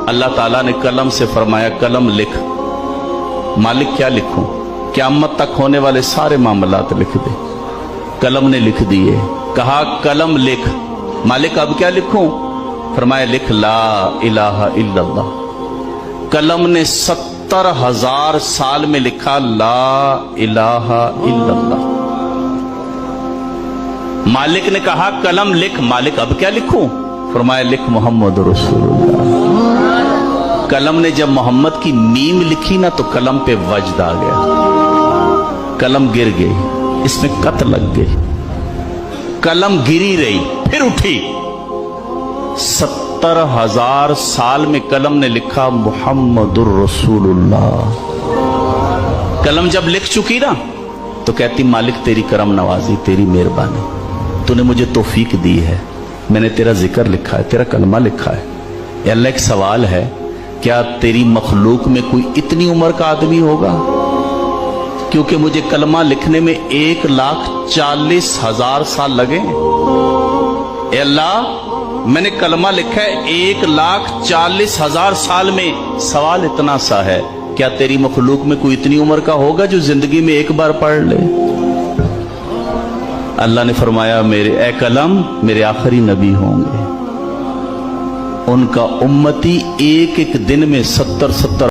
अल्लाह ताला ने कलम से फरमाया कलम लिख। मालिक क्या लिखूं? क़यामत तक होने वाले सारे मामलात लिख दे। कलम ने लिख दिए। कहा कलम लिख। मालिक अब क्या लिखूं? फरमाया लिख ला इलाहा इल्लल्लाह। कलम ने 70,000 साल में लिखा ला इलाहा इल्लल्लाह। मालिक ने कहा कलम लिख। मालिक अब क्या लिखूं? फरमाया लिख मोहम्मद रसूलुल्लाह। कलम ने जब मोहम्मद की मीम लिखी ना तो कलम पे वज्द आ गया, कलम गिर गई, इसमें कत लग गई। कलम गिरी रही फिर उठी। 70,000 साल में कलम ने लिखा मुहम्मदुर रसूलुल्लाह। कलम जब लिख चुकी ना तो कहती मालिक तेरी करम नवाजी, तेरी मेहरबानी, तूने मुझे तौफीक दी है, मैंने तेरा जिक्र लिखा है, तेरा कलमा लिखा है। या अल्लाह एक सवाल है, क्या तेरी मखलूक में कोई इतनी उम्र का आदमी होगा? क्योंकि मुझे कलमा लिखने में 1,40,000 साल लगे। ए अल्लाह मैंने कलमा लिखा है 1,40,000 साल में। सवाल इतना सा है, क्या तेरी मखलूक में कोई इतनी उम्र का होगा जो जिंदगी में एक बार पढ़ ले? अल्लाह ने फरमाया मेरे ए कलम मेरे आखिरी नबी होंगे, उनका उम्मती एक एक दिन में 70